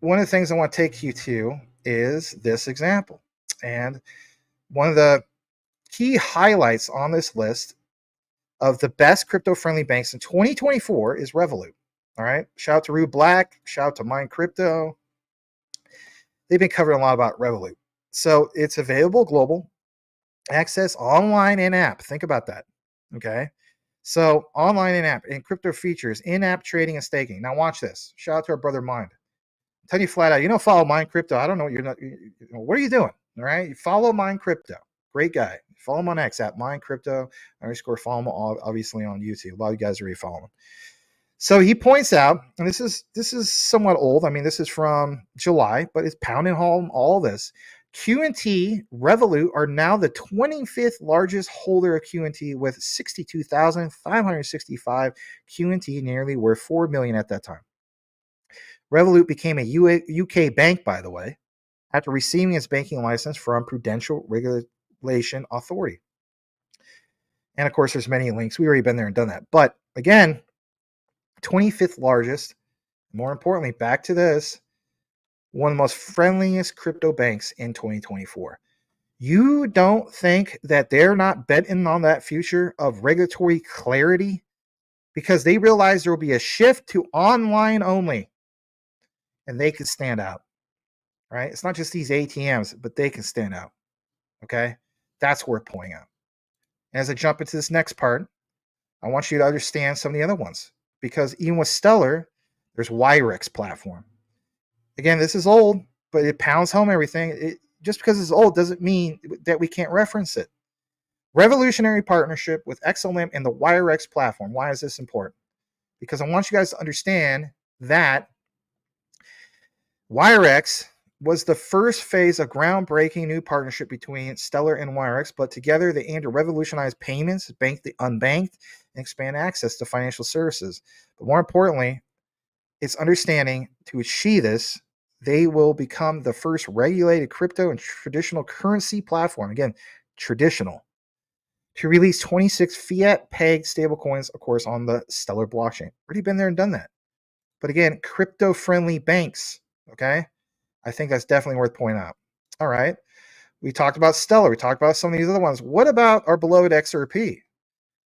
one of the things I want to take you to is this example. And one of the key highlights on this list of the best crypto-friendly banks in 2024 is Revolut. All right. Shout out to Rue Black. Shout out to Mine Crypto. They've been covering a lot about Revolut. So it's available global, access online and app. Think about that. Okay. So online and app and crypto features, in-app trading and staking. Now watch this. Shout out to our brother Mind. I'm telling you flat out, you don't follow Mind Crypto. I don't know. What are you doing? All right. You follow Mind Crypto. Great guy. Follow him on X at Mind Crypto _ follow him obviously on YouTube. A lot of you guys already follow him. So he points out, and this is somewhat old. I mean, this is from July, but it's pounding home all this. Q&T, Revolut are now the 25th largest holder of Q&T with 62,565 Q&T, nearly worth $4 million at that time. Revolut became a UK bank, by the way, after receiving its banking license from Prudential Regulation Authority. And of course, there's many links. We've already been there and done that. But again, 25th largest, more importantly, back to this, one of the most friendliest crypto banks in 2024. You don't think that they're not betting on that future of regulatory clarity because they realize there will be a shift to online only and they can stand out, right? It's not just these ATMs, but they can stand out, okay? That's worth pointing out. As I jump into this next part, I want you to understand some of the other ones. Because even with Stellar, there's Wyrex platform. Again, this is old, but it pounds home everything. Just because it's old doesn't mean that we can't reference it. Revolutionary partnership with XLM and the Wyrex platform. Why is this important? Because I want you guys to understand that Wyrex was the first phase of groundbreaking new partnership between Stellar and Wyrex, but together they aim to revolutionize payments, bank the unbanked, and expand access to financial services. But more importantly, it's understanding to achieve this, they will become the first regulated crypto and traditional currency platform, again, traditional, to release 26 fiat-pegged stablecoins, of course, on the Stellar blockchain. Already been there and done that. But again, crypto-friendly banks, okay? I think that's definitely worth pointing out. All right. We talked about Stellar. We talked about some of these other ones. What about our beloved XRP?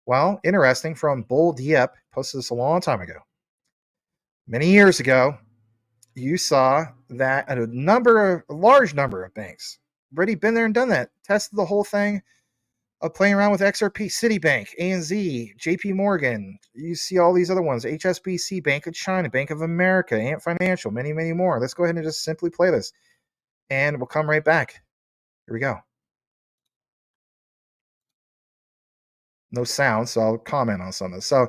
Well, interesting, from Bull Dieppe, posted this a long time ago. Many years ago, you saw that a large number of banks already been there and done that, tested the whole thing of playing around with XRP, Citibank, ANZ, JP Morgan. You see all these other ones, HSBC, Bank of China, Bank of America, Ant Financial, many, many more. Let's go ahead and just simply play this, and we'll come right back. Here we go. No sound, so I'll comment on some of this. So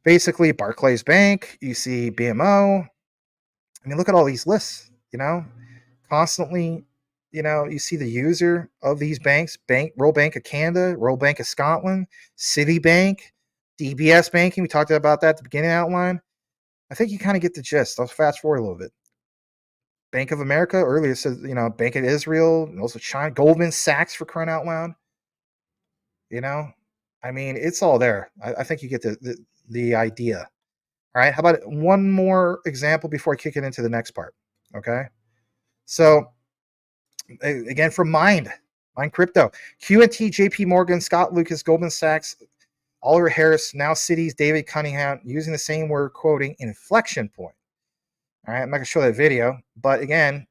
basically, Barclays Bank, you see BMO. I mean, look at all these lists, constantly, you see the user of these banks, Royal Bank of Canada, Royal Bank of Scotland, Citibank, DBS Banking. We talked about that at the beginning outline. I think you kind of get the gist. I'll fast forward a little bit. Bank of America, earlier said, Bank of Israel, and also China, Goldman Sachs, for crying out loud. I mean, it's all there. I think you get the idea. All right, how about one more example before I kick it into the next part? Okay, so again, from Mind Crypto, QNT, JP Morgan, Scott Lucas, Goldman Sachs, Oliver Harris, now Citi's David Cunningham, using the same word, quoting inflection point. All right, I'm not going to show that video, but again,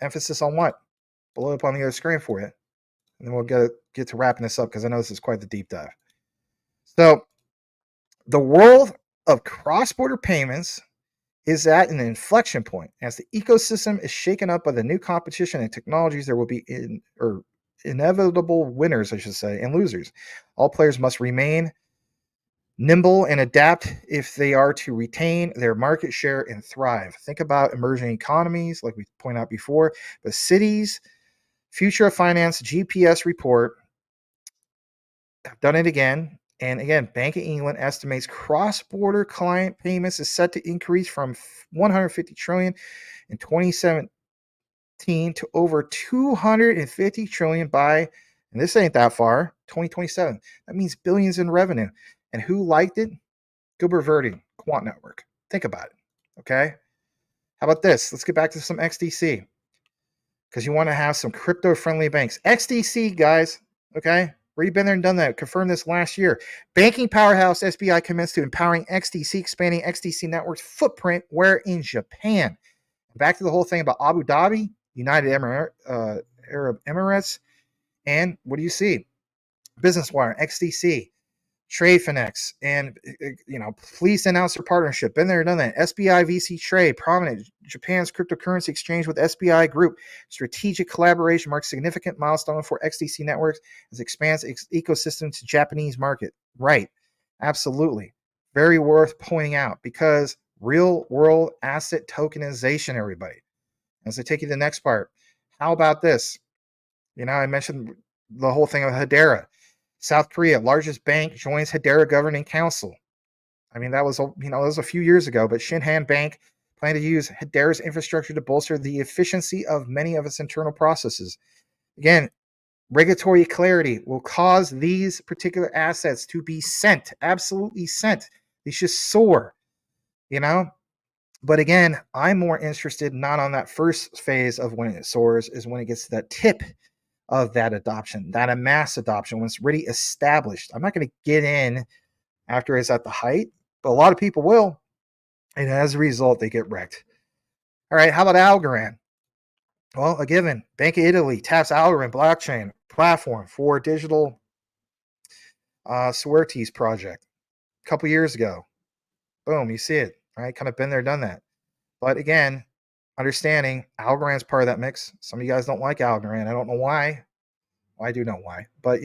emphasis on what? Below up on the other screen for you. And then we'll get to wrapping this up, because I know this is quite the deep dive. So the world of cross-border payments is at an inflection point. As the ecosystem is shaken up by the new competition and technologies, there will be inevitable winners, I should say, and losers. All players must remain nimble and adapt if they are to retain their market share and thrive. Think about emerging economies, like we pointed out before. The Citi's Future of Finance GPS report, I've done it again. And again, Bank of England estimates cross-border client payments is set to increase from 150 trillion in 2017 to over 250 trillion by, and this ain't that far, 2027. That means billions in revenue. And who liked it? Gilbert Verdi, Quant Network. Think about it. Okay. How about this? Let's get back to some XDC, because you want to have some crypto-friendly banks. XDC, guys. Okay. Already been there and done that. Confirmed this last year. Banking powerhouse SBI commits to empowering XDC, expanding XDC Network's footprint where in Japan. Back to the whole thing about Abu Dhabi, United Arab Emirates, and what do you see? Business Wire, XDC, TradeFinex, and please announce their partnership. Been there and done that. SBI VC Trade, prominent Japan's cryptocurrency exchange with SBI Group. Strategic collaboration marks significant milestone for XDC Networks as it expands its ecosystem to Japanese market. Right, absolutely, very worth pointing out, because real world asset tokenization, everybody. As I take you to the next part, how about this? I mentioned the whole thing of Hedera. South Korea, largest bank, joins Hedera Governing Council. I mean, that was a few years ago, but Shinhan Bank planned to use Hedera's infrastructure to bolster the efficiency of many of its internal processes. Again, regulatory clarity will cause these particular assets to be sent, absolutely sent. They should soar, But again, I'm more interested not on that first phase of when it soars, is when it gets to that tip of that adoption, that mass adoption, when it's really established. I'm not going to get in after it's at the height, but a lot of people will. And as a result, they get wrecked. All right, how about Algorand? Well, a given. Bank of Italy taps Algorand blockchain platform for digital Suertes project a couple years ago. Boom, you see it, right? Kind of been there, done that. But again, understanding Algorand's part of that mix. Some of you guys don't like Algorand. I don't know why. Well, I do know why. But,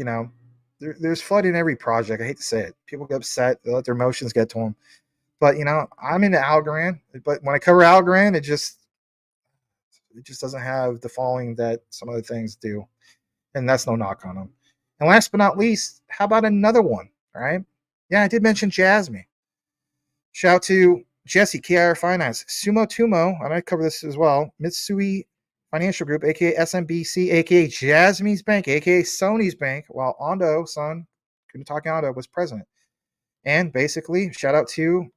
there's FUD in every project. I hate to say it. People get upset. They let their emotions get to them. But, I'm into Algorand. But when I cover Algorand, it just doesn't have the following that some other things do. And that's no knock on them. And last but not least, how about another one? All right. Yeah, I did mention JASMY. Shout out to Jesse, KIR Finance, Sumo Tumo, and I cover this as well, Mitsui Financial Group, aka SMBC, aka JASMY's Bank, aka Sony's Bank, while Ando-san, couldn't talk Ando, was president. And basically, shout out to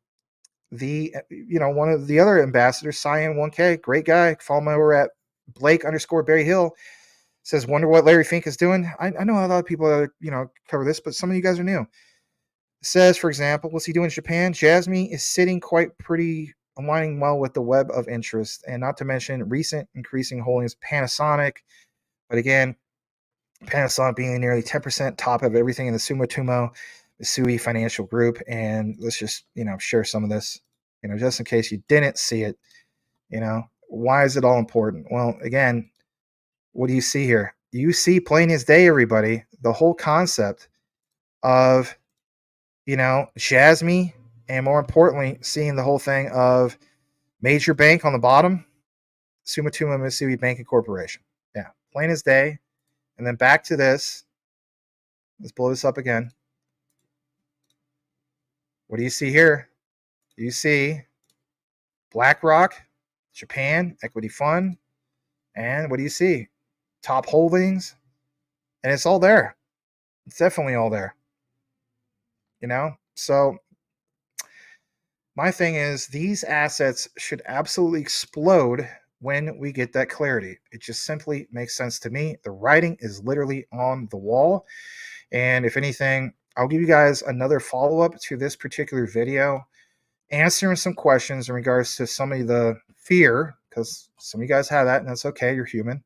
the one of the other ambassadors, Cyan1K, great guy. Follow him over at Blake_Berry Hill. Says, wonder what Larry Fink is doing. I know a lot of people that cover this, but some of you guys are new. Says, for example, what's he doing in Japan? JASMY is sitting quite pretty, aligning well with the web of interest, and not to mention recent increasing holdings Panasonic. But again, Panasonic being nearly 10% top of everything in the Sumitomo Mitsui Financial Group. And let's just share some of this, just in case you didn't see it. Why is it all important? Well, again, what do you see here? You see plain as day, everybody, the whole concept of, JASMY, and more importantly, seeing the whole thing of major bank on the bottom, Sumitomo Mitsui Banking Corporation. Yeah, plain as day. And then back to this. Let's blow this up again. What do you see here? You see BlackRock, Japan, Equity Fund, and what do you see? Top holdings, and it's all there. It's definitely all there. So my thing is, these assets should absolutely explode when we get that clarity. It just simply makes sense to me. The writing is literally on the wall. And if anything, I'll give you guys another follow-up to this particular video, answering some questions in regards to some of the fear, because some of you guys have that, and that's okay, you're human.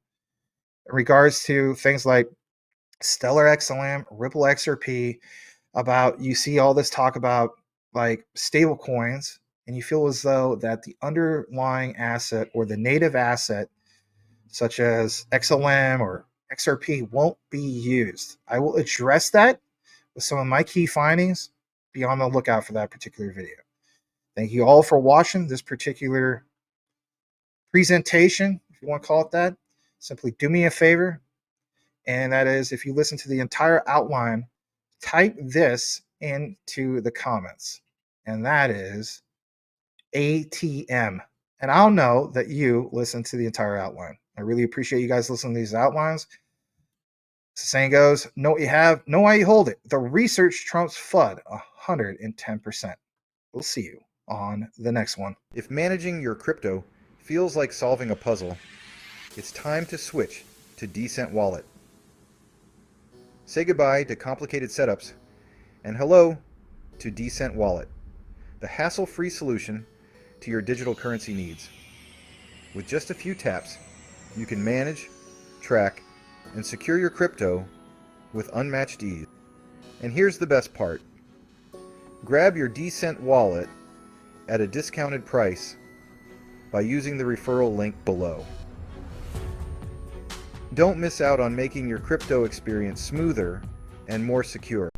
In regards to things like Stellar XLM, Ripple XRP, about you see all this talk about like stable coins, and you feel as though that the underlying asset or the native asset, such as XLM or XRP, won't be used. I will address that with some of my key findings. Be on the lookout for that particular video. Thank you all for watching this particular presentation, if you want to call it that. Simply do me a favor, and that is, if you listen to the entire outline, type this into the comments, and that is ATM. And I'll know that you listen to the entire outline. I really appreciate you guys listening to these outlines. As the saying goes, know what you have, know why you hold it. The research trumps FUD 110%. We'll see you on the next one. If managing your crypto feels like solving a puzzle, it's time to switch to Decent Wallet. Say goodbye to complicated setups and hello to Decent Wallet, the hassle-free solution to your digital currency needs. With just a few taps, you can manage, track, and secure your crypto with unmatched ease. And here's the best part. Grab your Decent Wallet at a discounted price by using the referral link below. Don't miss out on making your crypto experience smoother and more secure.